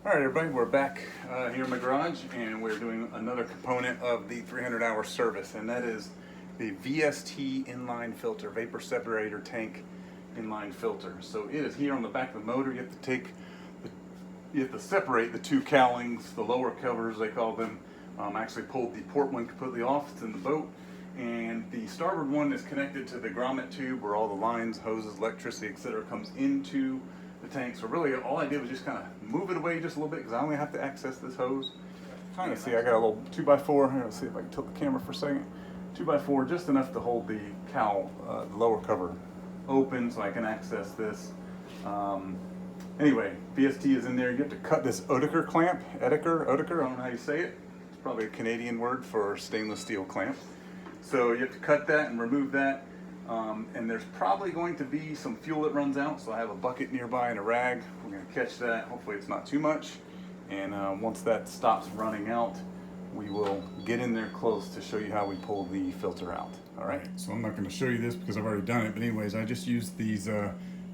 All right, everybody, we're back here in my garage, and we're doing another component of the 300-hour service, and that is the VST inline filter, vapor separator tank inline filter. So it is here on the back of the motor. You have to separate the two cowlings, the lower covers they call them. I actually pulled the port one completely off. It's in the boat, and the starboard one is connected to the grommet tube where all the lines, hoses, electricity, etc. comes into the tank. So really all I did was just kind of move it away just a little bit because I only have to access this hose. Kind of see, I got a little 2x4 here. Let's see if I can tilt the camera for a second. 2x4, just enough to hold the cowl, the lower cover open so I can access this. Anyway, VST is in there. You have to cut this Etec clamp. Etec, I don't know how you say it. It's probably a Canadian word for stainless steel clamp. So you have to cut that and remove that. And there's probably going to be some fuel that runs out, so I have a bucket nearby and a rag. We're going to catch that. Hopefully it's not too much. And once that stops running out, we will get in there close to show you how we pull the filter out. All right, so I'm not going to show you this because I've already done it, but anyways, I just used these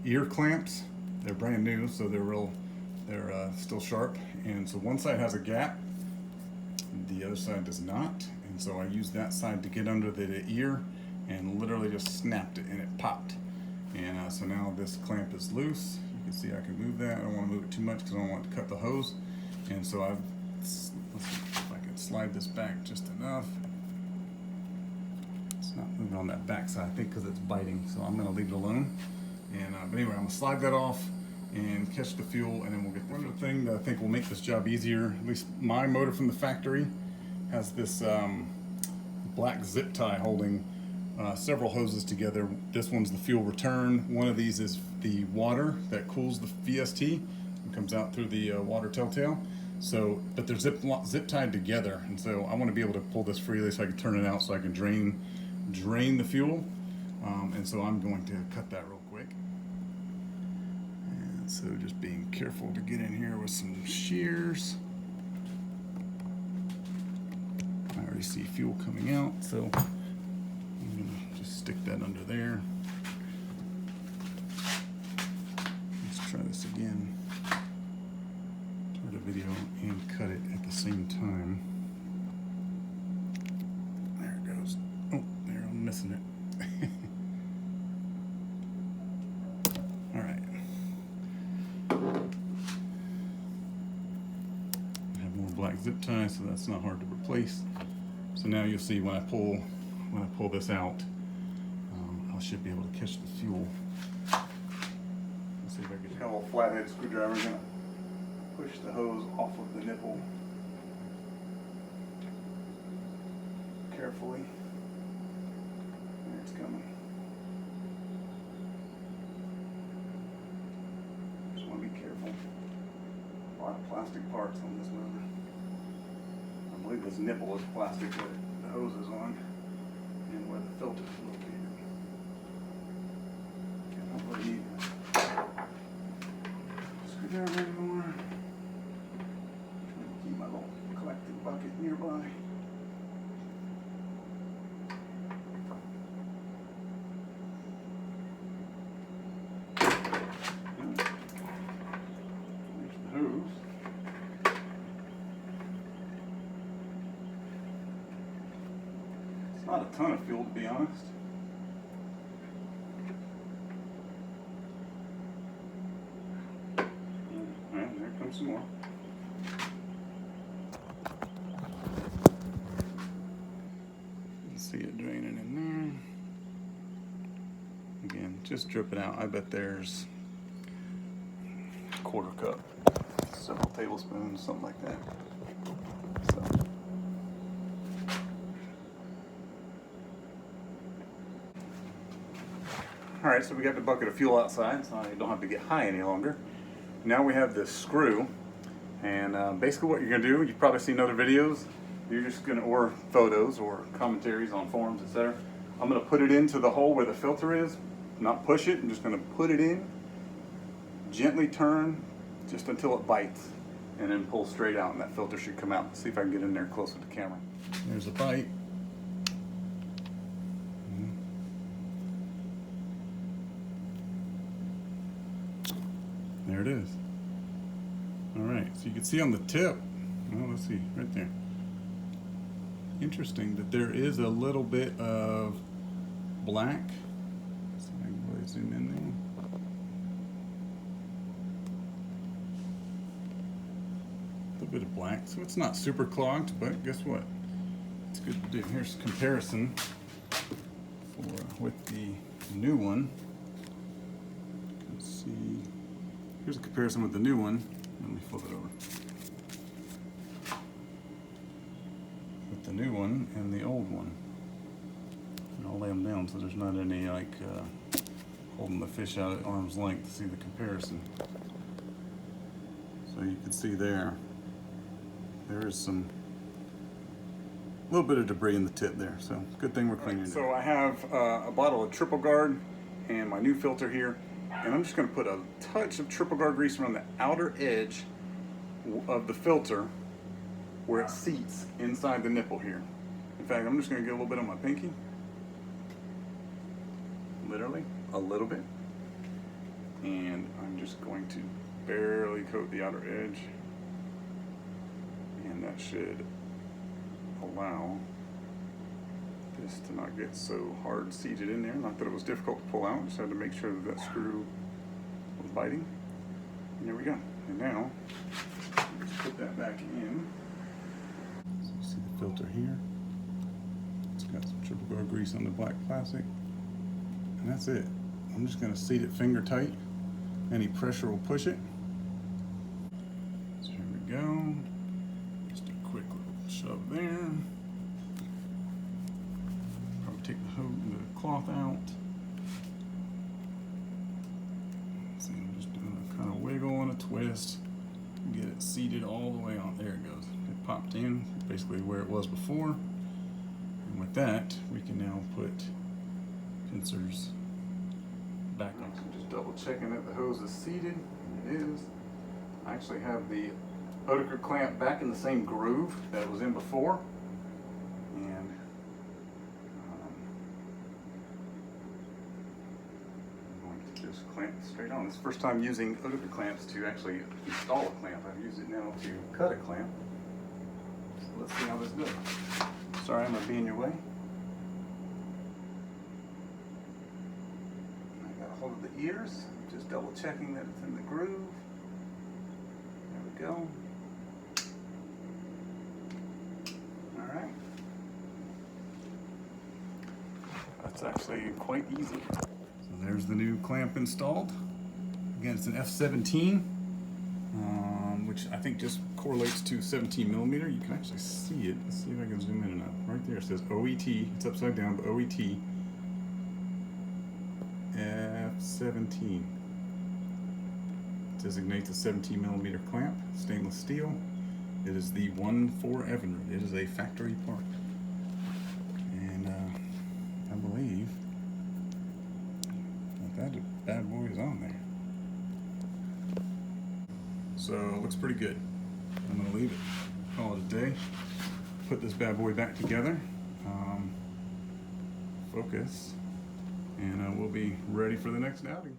ear clamps. They're brand new, so they're still sharp. And so one side has a gap, the other side does not. And so I used that side to get under the ear and literally just snapped it and it popped. And so now this clamp is loose. You can see I can move that. I don't want to move it too much because I don't want to cut the hose. And so let's see if I can slide this back just enough. It's not moving on that back side, I think, because it's biting. So I'm going to leave it alone. And but anyway, I'm going to slide that off and catch the fuel, and then we'll get the other thing that I think will make this job easier. At least my motor from the factory has this black zip tie holding several hoses together. This one's the fuel return. One of these is the water that cools the VST and comes out through the water telltale. So, but they're zip tied together, and so I want to be able to pull this freely so I can turn it out so I can drain the fuel. And so I'm going to cut that real quick. And so just being careful to get in here with some shears. I already see fuel coming out, so I'm going to just stick that under there. Let's try this again. Start a video and cut it at the same time. There it goes. Oh, there, I'm missing it. All right. I have more black zip ties, so that's not hard to replace. So now you'll see when I pull this out, I should be able to catch the fuel. Let's see if I can. Got a little flathead screwdriver. I'm gonna push the hose off of the nipple carefully. There, it's coming. Just want to be careful. A lot of plastic parts on this motor. I believe this nipple is plastic that the hose is on, and where the filter is located. I don't really need a screwdriver anymore. Trying to keep my little collecting bucket nearby. There's the hose. Not a ton of fuel, to be honest. Alright, there comes some more. You can see it draining in there. Again, just drip it out. I bet there's a quarter cup, several tablespoons, something like that. So. All right, so we got the bucket of fuel outside, so I don't have to get high any longer. Now we have this screw, and basically what you're gonna do, you've probably seen other videos, you're just gonna, or photos or commentaries on forums, etc. I'm gonna put it into the hole where the filter is, not push it, I'm just gonna put it in, gently turn, just until it bites, and then pull straight out, and that filter should come out. See if I can get in there close with the camera. There's a bite. There it is. All right. right, so you can see on the tip, well, let's see, right there. Interesting that there is a little bit of black. So I can really zoom in there. A little bit of black, so it's not super clogged, but guess what? It's good to do. Here's a comparison with the new one. Let's see. Here's a comparison with the new one. Let me flip it over. With the new one and the old one. And I'll lay them down so there's not any like holding the fish out at arm's length to see the comparison. So you can see there is some little bit of debris in the tip there. So good thing we're cleaning it. So I have a bottle of Triple Guard and my new filter here. And I'm just going to put a touch of Triple Guard grease around the outer edge of the filter where it seats inside the nipple here. In fact, I'm just going to get a little bit on my pinky. Literally, a little bit. And I'm just going to barely coat the outer edge. And that should allow this to not get so hard seated in there. Not that it was difficult to pull out, just had to make sure that that screw was biting. And there we go. And now, let's put that back in. So you see the filter here. It's got some Triple Guard grease on the black plastic. And that's it. I'm just going to seat it finger tight. Any pressure will push it. So here we go. Just a quick little shove there. Take the cloth out. See, I'm just doing a kind of wiggle and a twist. Get it seated all the way on. There it goes. It popped in, basically where it was before. And with that, we can now put pincers back on. So just double checking that the hose is seated. It is. I actually have the Etec clamp back in the same groove that it was in before. And just clamp straight on. It's the first time using Etec clamps to actually install a clamp. I've used it now to cut a clamp. So let's see how this goes. Sorry, I'm going to be in your way. I got a hold of the ears, just double checking that it's in the groove. There we go. Alright. That's actually quite easy. So there's the new clamp installed. Again, it's an F17, which I think just correlates to 17 millimeter. You can actually see it. Let's see if I can zoom in enough. Right there it says OET. It's upside down, but OET F17. Designates a 17 millimeter clamp, stainless steel. It is the one for Evinrude. It is a factory part. And I believe that bad boy is on there. So it looks pretty good. I'm gonna leave it, call it a day. Put this bad boy back together, focus, and we'll be ready for the next outing.